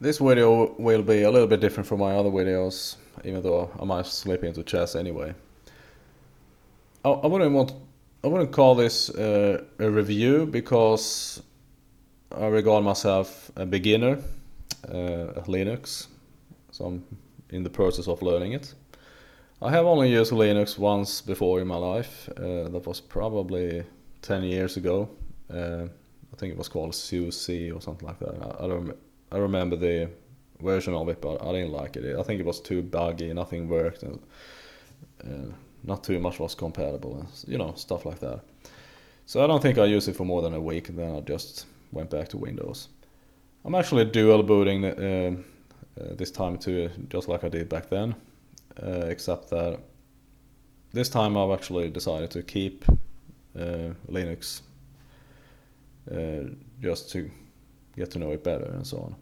This video will be a little bit different from my other videos, even though I might slip into chess anyway. I wouldn't call this a review because I regard myself a beginner at Linux, so I'm in the process of learning it. I have only used Linux once before in my life. That was probably 10 years ago. I think it was called SUSE or something like that. I remember the version of it, but I didn't like it. I think it was too buggy, nothing worked, and not too much was compatible, and stuff like that. So I don't think I used it for more than a week, and then I just went back to Windows. I'm actually dual booting this time too, just like I did back then, except that this time I've actually decided to keep Linux just to get to know it better and so on.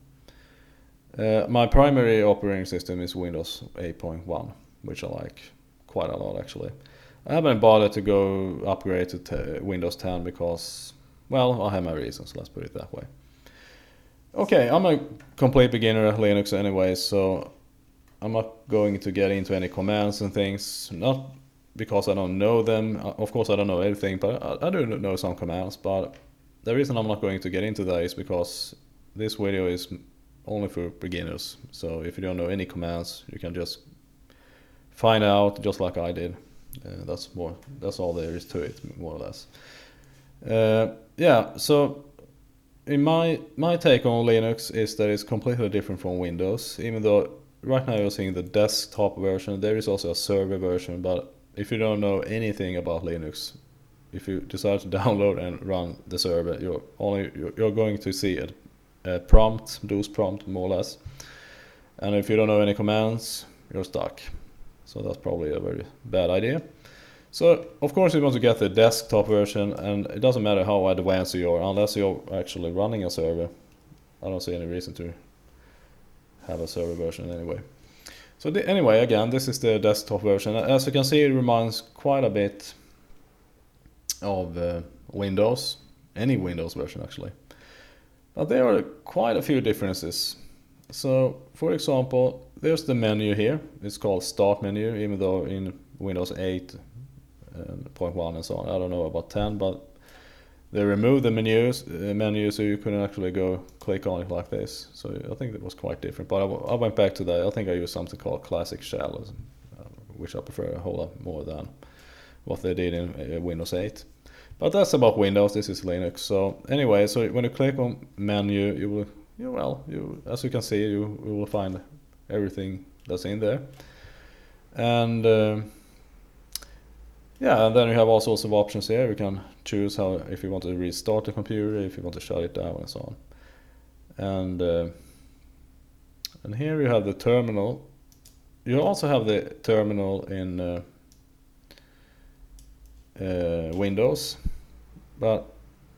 My primary operating system is Windows 8.1, which I like quite a lot actually. I haven't bothered to go upgrade to Windows 10 because, well, I have my reasons, let's put it that way. Okay, I'm a complete beginner at Linux anyway, so I'm not going to get into any commands and things, not because I don't know them. Of course I don't know everything, but I do know some commands, but the reason I'm not going to get into that is because this video is only for beginners. So if you don't know any commands, you can just find out just like I did. That's all there is to it, more or less. Yeah, so in my take on Linux is that it's completely different from Windows, even though right now you're seeing the desktop version. There is also a server version, but if you don't know anything about Linux, if you decide to download and run the server, you're going to see a prompt, DOS prompt, more or less. And if you don't know any commands, you're stuck. So that's probably a very bad idea. So of course you want to get the desktop version, and it doesn't matter how advanced you are, unless you're actually running a server. I don't see any reason to have a server version anyway. So anyway, again, this is the desktop version. As you can see, it reminds quite a bit of Windows, any Windows version actually. But there are quite a few differences. So, for example, there's the menu here. It's called Start Menu, even though in Windows 8.1 and so on, I don't know about 10, but they removed the menu so you couldn't actually go click on it like this. So I think that was quite different. But I went back to that. I think I used something called Classic Shell, which I prefer a whole lot more than what they did in Windows 8. But that's about Windows. This is Linux. So anyway, so when you click on menu, as you can see, you will find everything that's in there. And yeah, and then you have all sorts of options here. You can choose if you want to restart the computer, if you want to shut it down, and so on. And here you have the terminal. You also have the terminal in Windows, but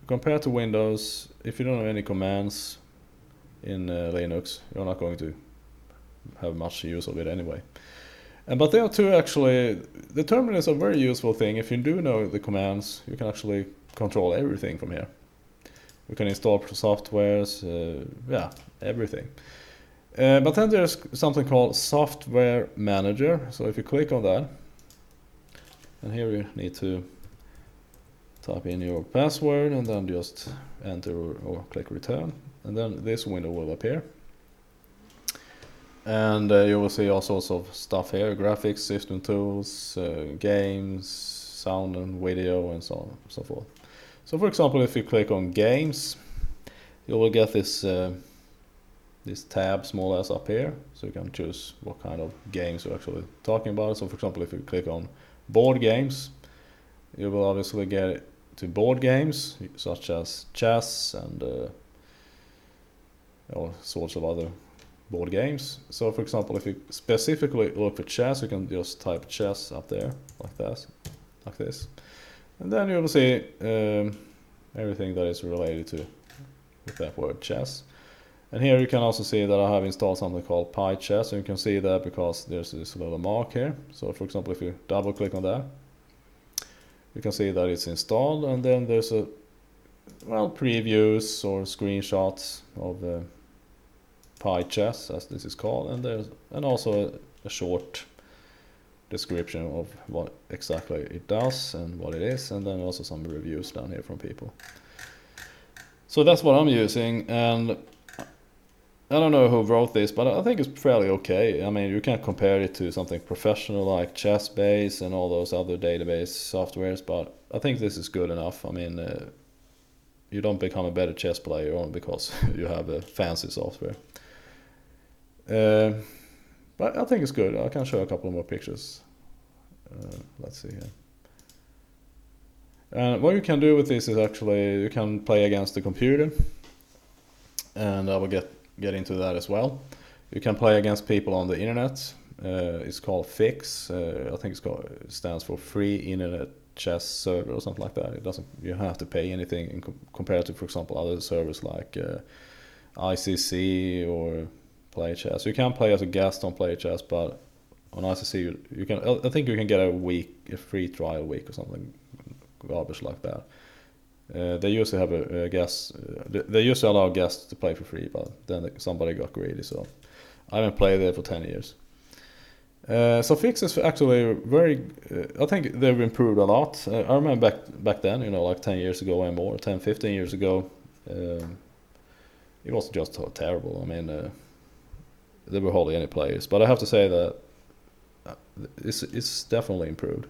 compared to Windows, if you don't know any commands in Linux, you're not going to have much use of it anyway. But there are two actually. The terminal is a very useful thing. If you do know the commands, you can actually control everything from here. You can install softwares, everything. But then there's something called Software Manager. So if you click on that, and here you need to type in your password and then just enter or click return, and then this window will appear. And you will see all sorts of stuff here: graphics, system tools, games, sound and video, and so on and so forth. So for example, if you click on games, you will get this tabs more or less up here, so you can choose what kind of games you're actually talking about. So for example, if you click on board games, you will obviously get to board games such as chess and all sorts of other board games. So for example, if you specifically look for chess, you can just type chess up there like this, and then you will see everything that is related to with that word chess. And here you can also see that I have installed something called PyChess, and you can see that because there's this little mark here. So for example, if you double click on that, you can see that it's installed, and then there's previews or screenshots of GymChess, as this is called, and also a short description of what exactly it does and what it is, and then also some reviews down here from people. So that's what I'm using, and I don't know who wrote this, but I think it's fairly okay. I mean, you can't compare it to something professional like ChessBase and all those other database softwares, but I think this is good enough. I mean, you don't become a better chess player only because you have a fancy software. But I think it's good. I can show a couple more pictures. Let's see here. And what you can do with this is actually you can play against the computer, and I will get into that as well. You can play against people on the internet. It's called FIX. I think it stands for Free Internet Chess Server or something like that. It doesn't. You have to pay anything compared to, for example, other servers like ICC or Play Chess. You can play as a guest on Play Chess, but on ICC you can. I think you can get a free trial week or something garbage like that. They used to have a guest. They used to allow guests to play for free, but then somebody got greedy, so I haven't played there for 10 years. So Fix is actually very. I think they've improved a lot. I remember back then, like 10 years ago and more, 10, 15 years ago, it was just terrible. I mean, there were hardly any players, but I have to say that it's definitely improved.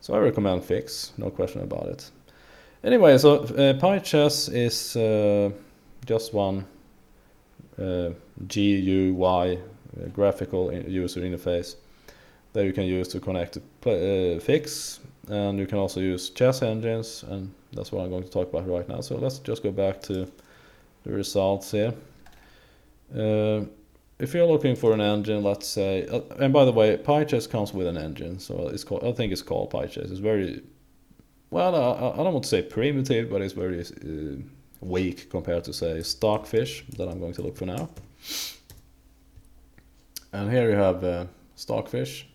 So I recommend Fix, no question about it. Anyway, so PyChess is just one GUI graphical user interface that you can use to connect to Fix, and you can also use chess engines, and that's what I'm going to talk about right now. So let's just go back to the results here. If you're looking for an engine, let's say, and by the way, PyChess comes with an engine, so I think it's called PyChess. It's very, well, I don't want to say primitive, but it's very weak compared to, say, Stockfish that I'm going to look for now. And here you have Stockfish.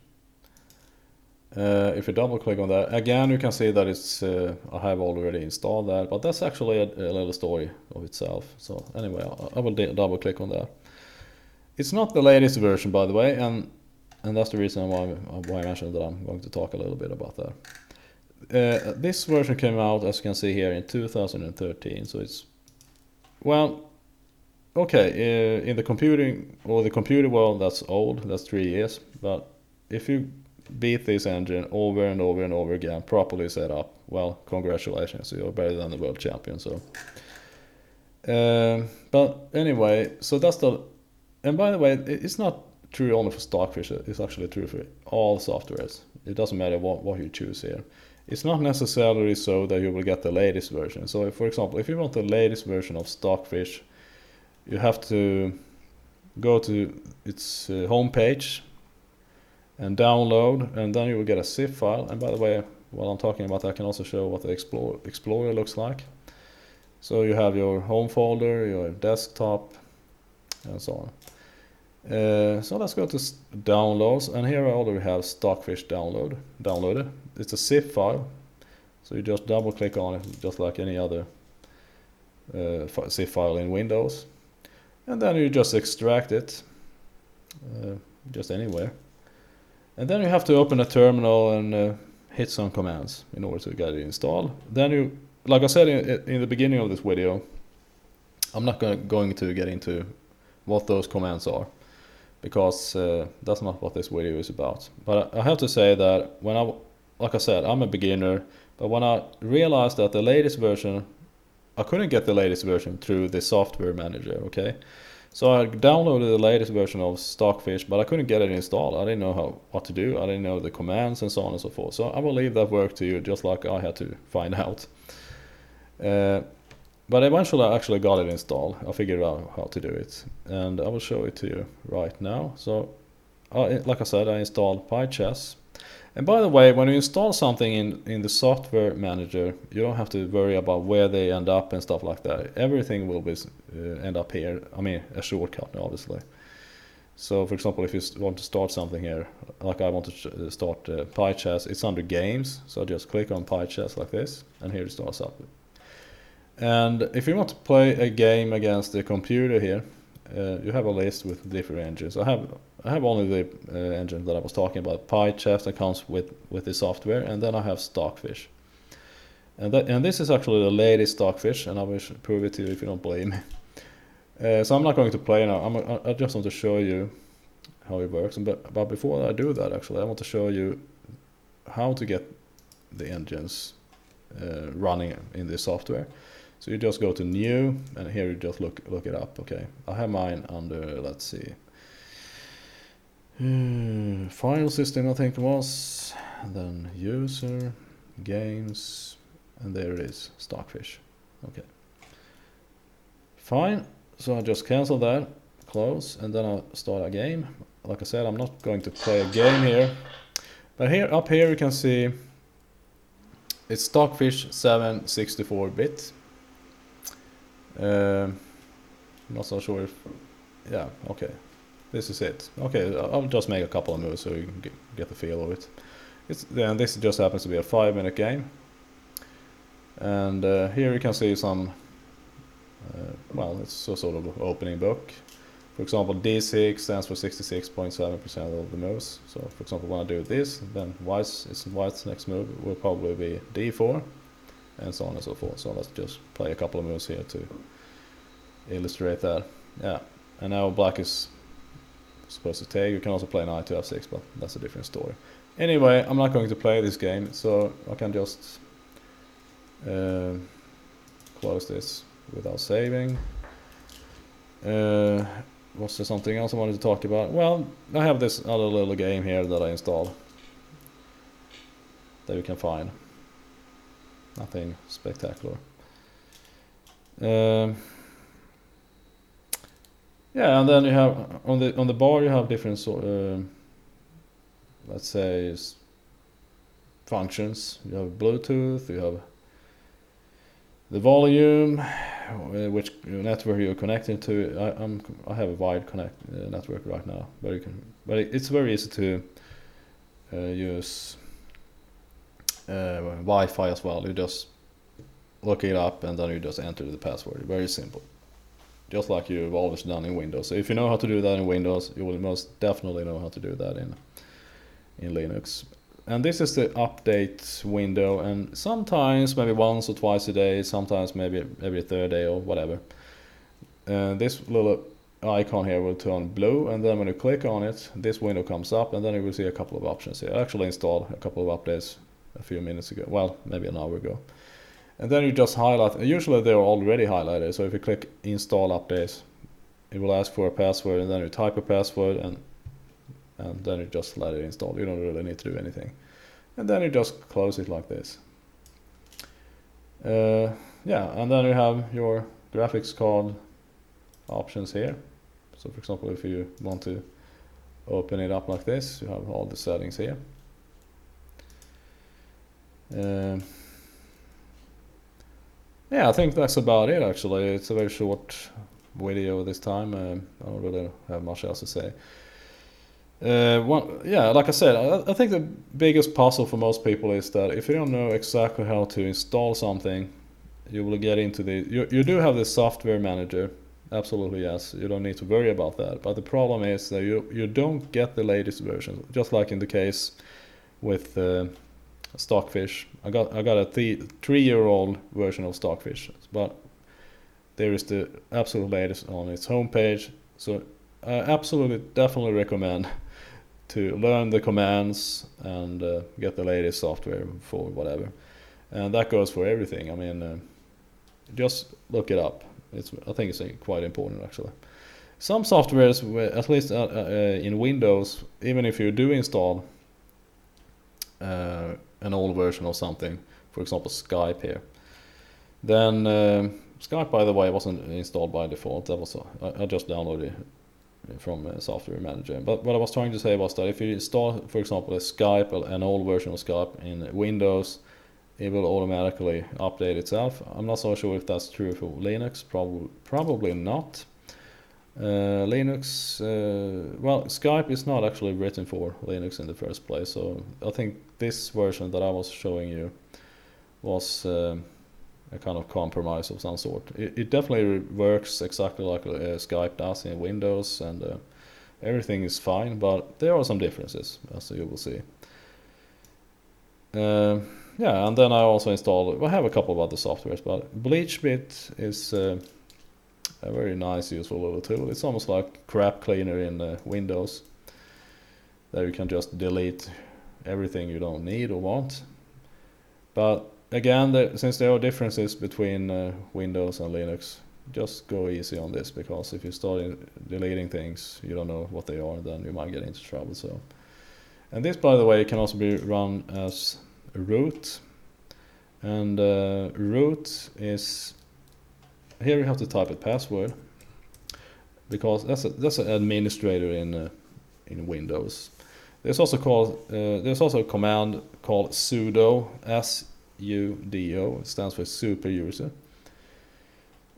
If you double click on that, again you can see that it's I have already installed that, but that's actually a little story of itself. So anyway, I will double click on that. It's not the latest version, by the way, and that's the reason why I mentioned that I'm going to talk a little bit about that. This version came out, as you can see here, in 2013, so it's, well, okay, in the computing or the computer world, that's old, that's 3 years, but if you beat this engine over and over and over again, properly set up, well, congratulations, you're better than the world champion. So but anyway, so that's the, and by the way, it's not true only for Stockfish, it's actually true for all softwares. It doesn't matter what you choose here. It's not necessarily so that you will get the latest version. So for example, if you want the latest version of Stockfish, you have to go to its homepage and download, and then you will get a zip file. And by the way, while I'm talking about that, I can also show what the Explorer looks like. So you have your home folder, your desktop, and so on. So let's go to downloads, and here I already have Stockfish downloaded. It's a zip file, so you just double click on it, just like any other zip file in Windows, and then you just extract it, just anywhere. And then you have to open a terminal and hit some commands in order to get it installed. Then you, like I said in the beginning of this video, I'm not going to get into what those commands are, because that's not what this video is about. But I have to say that like I said, I'm a beginner, but when I realized that the latest version, I couldn't get the latest version through the software manager, okay? So I downloaded the latest version of Stockfish, but I couldn't get it installed. I didn't know what to do. I didn't know the commands and so on and so forth. So I will leave that work to you, just like I had to find out. But eventually I actually got it installed. I figured out how to do it, and I will show it to you right now. So like I said, I installed PyChess. And by the way, when you install something in the software manager, you don't have to worry about where they end up and stuff like that. Everything will be end up here. I mean, a shortcut, obviously. So for example, if you want to start something here, like I want to start PyChess, it's under games. So I just click on PyChess like this, and here it starts up. And if you want to play a game against the computer here, you have a list with different engines. I have only the engine that I was talking about, GymChess, that comes with the software, and then I have Stockfish. And this is actually the latest Stockfish, and I will prove it to you if you don't believe me. So I'm not going to play now. I just want to show you how it works. But before I do that, actually, I want to show you how to get the engines running in this software. So you just go to New, and here you just look it up. Okay, I have mine under, let's see, File System, I think it was, and then User, Games, and there it is, Stockfish. Okay, fine. So I just cancel that, close, and then I'll start a game. Like I said, I'm not going to play a game here, but up here you can see it's Stockfish 764-bit. Not so sure if, yeah, okay, this is it. Okay, I'll just make a couple of moves so you can get the feel of it. Then this just happens to be a 5-minute game, and here you can see some. Well, it's a sort of opening book. For example, D6 stands for 66.7% of the moves. So, for example, when I do this, then White's next move will probably be D4, and so on and so forth. So let's just play a couple of moves here to illustrate that. Yeah, and now Black is supposed to take. You can also play Knight to F6, but that's a different story. Anyway, I'm not going to play this game, so I can just close this without saving. Was there something else I wanted to talk about? Well, I have this other little game here that I installed that you can find. Nothing spectacular. Yeah, and then you have on the bar you have different let's say functions. You have Bluetooth, you have the volume, which network you're connecting to. I have a wide network right now, but it's very easy to use Wi-Fi as well. You just look it up and then you just enter the password. Very simple, just like you've always done in Windows. So if you know how to do that in Windows, you will most definitely know how to do that in Linux. And this is the update window, and sometimes maybe once or twice a day, sometimes maybe every third day or whatever. This little icon here will turn blue, and then when you click on it, this window comes up, and then you will see a couple of options here. I actually installed a couple of updates a few minutes ago, well, maybe an hour ago. And then you just highlight, usually they're already highlighted, so if you click install updates, it will ask for a password, and then you type a password, and then you just let it install. You don't really need to do anything. And then you just close it like this. Yeah, and then you have your graphics card options here. So for example, if you want to open it up like this, you have all the settings here. Yeah, I think that's about it actually. It's a very short video this time. I don't really have much else to say. Yeah, like I said, I think the biggest puzzle for most people is that if you don't know exactly how to install something, you will get into you do have the software manager, absolutely yes, you don't need to worry about that, but the problem is that you don't get the latest version, just like in the case with Stockfish. I got a 3-year-old version of Stockfish, but there is the absolute latest on its homepage, so I absolutely definitely recommend to learn the commands and get the latest software for whatever, and that goes for everything. I mean, just look it up. I think it's quite important actually. Some softwares, at least in Windows, even if you do install an old version of something, for example Skype here, then Skype, by the way, wasn't installed by default. That was I just downloaded it from Software Manager. But what I was trying to say was that if you install, for example, a Skype, an old version of Skype in Windows, it will automatically update itself. I'm not so sure if that's true for Linux. Probably not. Linux, well, Skype is not actually written for Linux in the first place, so I think this version that I was showing you was a kind of compromise of some sort. It definitely works exactly like Skype does in Windows, and everything is fine, but there are some differences, as you will see. Yeah, and then I also installed, I have a couple of other softwares, but BleachBit is a very nice, useful little tool. It's almost like crap cleaner in Windows. There you can just delete everything you don't need or want. But again, since there are differences between Windows and Linux, just go easy on this, because if you start deleting things you don't know what they are, then you might get into trouble. So, and this, by the way, can also be run as root, and root is, here you have to type a password, because that's an administrator in Windows. There's also a command called sudo, sudo. It stands for super user.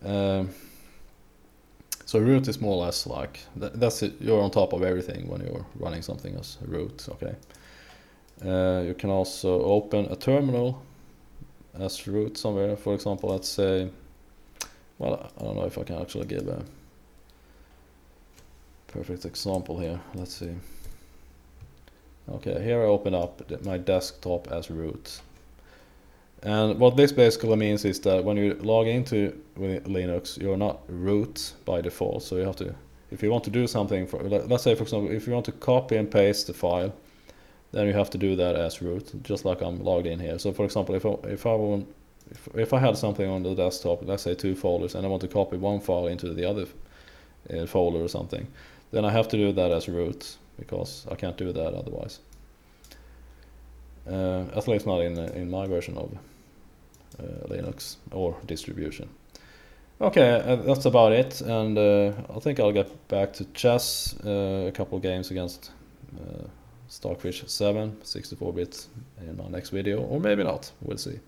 So root is more or less like that's it. You're on top of everything when you're running something as root. Okay. You can also open a terminal as root somewhere. For example, let's say, well, I don't know if I can actually give a perfect example here. Let's see. Okay, here I open up my desktop as root. And what this basically means is that when you log into Linux, you're not root by default. So you have to, if you want to do something, let's say for example, if you want to copy and paste the file, then you have to do that as root, just like I'm logged in here. So for example, if I had something on the desktop, let's say 2 folders, and I want to copy one file into the other folder or something, then I have to do that as root, because I can't do that otherwise. At least not in my version of Linux or distribution. Okay, that's about it, and I think I'll get back to chess, a couple of games against Starfish 7, 64-bit in my next video, or maybe not, we'll see.